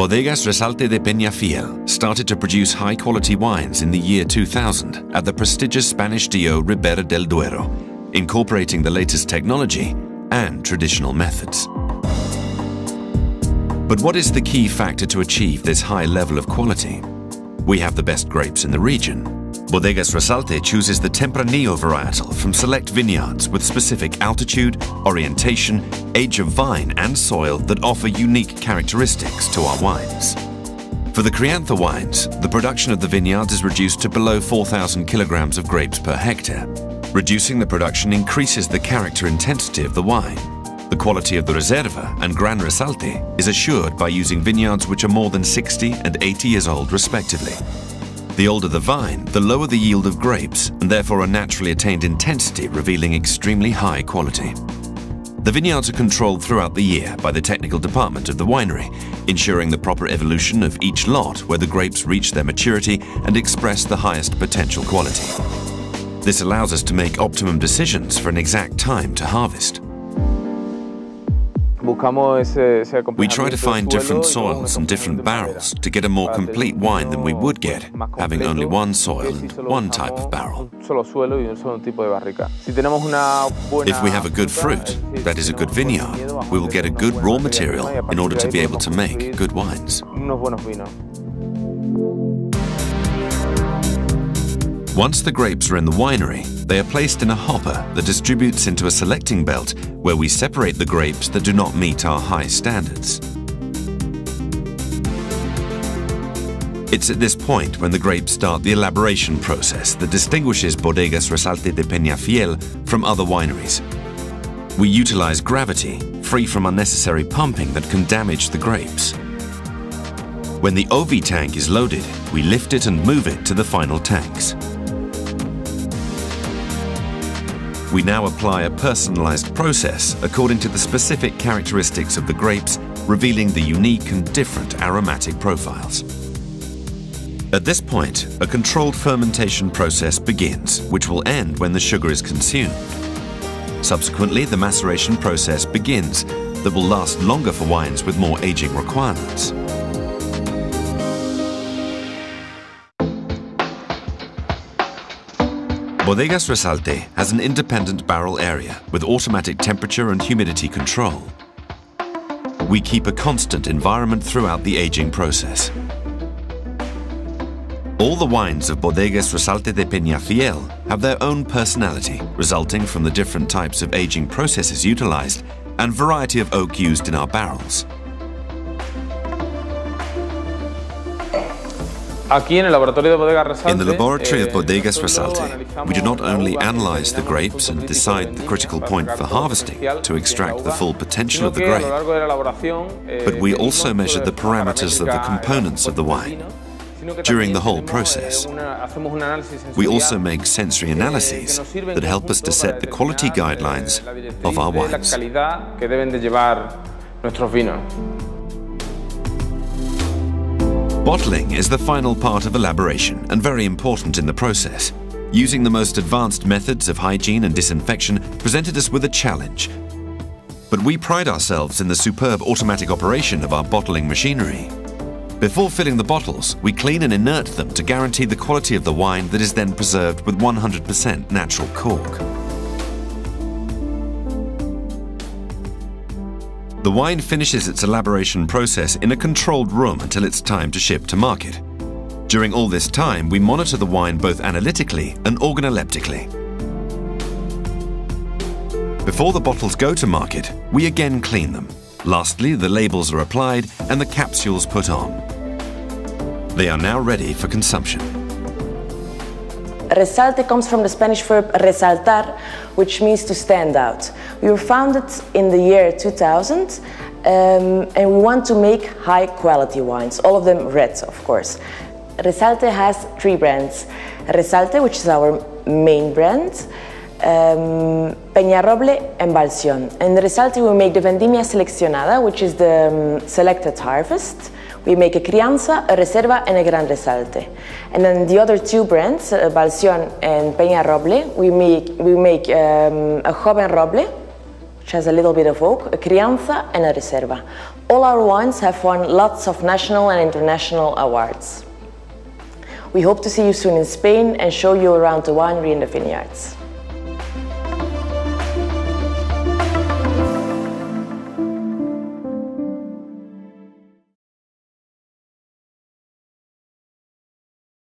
Bodegas Resalte de Peñafiel started to produce high-quality wines in the year 2000 at the prestigious Spanish DO Ribera del Duero, incorporating the latest technology and traditional methods. But what is the key factor to achieve this high level of quality? We have the best grapes in the region. Bodegas Resalte chooses the Tempranillo varietal from select vineyards with specific altitude, orientation, age of vine and soil that offer unique characteristics to our wines. For the Crianza wines, the production of the vineyards is reduced to below 4,000 kilograms of grapes per hectare. Reducing the production increases the character intensity of the wine. The quality of the Reserva and Gran Resalte is assured by using vineyards which are more than 60 and 80 years old respectively. The older the vine, the lower the yield of grapes and therefore a naturally attained intensity revealing extremely high quality. The vineyards are controlled throughout the year by the technical department of the winery, ensuring the proper evolution of each lot where the grapes reach their maturity and express the highest potential quality. This allows us to make optimum decisions for an exact time to harvest. We try to find different soils and different barrels to get a more complete wine than we would get having only one soil and one type of barrel. If we have a good fruit, that is a good vineyard, we will get a good raw material in order to be able to make good wines. Once the grapes are in the winery, they are placed in a hopper that distributes into a selecting belt where we separate the grapes that do not meet our high standards. It's at this point when the grapes start the elaboration process that distinguishes Bodegas Resalte de Peñafiel from other wineries. We utilize gravity, free from unnecessary pumping that can damage the grapes. When the OV tank is loaded, we lift it and move it to the final tanks. We now apply a personalized process according to the specific characteristics of the grapes, revealing the unique and different aromatic profiles. At this point, a controlled fermentation process begins, which will end when the sugar is consumed. Subsequently, the maceration process begins that will last longer for wines with more aging requirements. Bodegas Resalte has an independent barrel area with automatic temperature and humidity control. We keep a constant environment throughout the aging process. All the wines of Bodegas Resalte de Peñafiel have their own personality, resulting from the different types of aging processes utilized and variety of oak used in our barrels. In the laboratory of Bodegas Resalte, we do not only analyze the grapes and decide the critical point for harvesting to extract the full potential of the grape, but we also measure the parameters of the components of the wine. During the whole process, we also make sensory analyses that help us to set the quality guidelines of our wines. Bottling is the final part of elaboration and very important in the process. Using the most advanced methods of hygiene and disinfection presented us with a challenge. But we pride ourselves in the superb automatic operation of our bottling machinery. Before filling the bottles, we clean and inert them to guarantee the quality of the wine that is then preserved with 100% natural cork. The wine finishes its elaboration process in a controlled room until it's time to ship to market. During all this time, we monitor the wine both analytically and organoleptically. Before the bottles go to market, we again clean them. Lastly, the labels are applied and the capsules put on. They are now ready for consumption. Resalte comes from the Spanish verb resaltar, which means to stand out. We were founded in the year 2000 and we want to make high quality wines, all of them red, of course. Resalte has 3 brands. Resalte, which is our main brand, Peñarroble and Balción. And Resalte we make the Vendimia Seleccionada, which is the selected harvest. We make a Crianza, a Reserva and a Gran Resalte. And then the other 2 brands, Balción and Peñarroble, we make a Joven Roble, which has a little bit of oak, a crianza and a reserva. All our wines have won lots of national and international awards. We hope to see you soon in Spain and show you around the winery and the vineyards.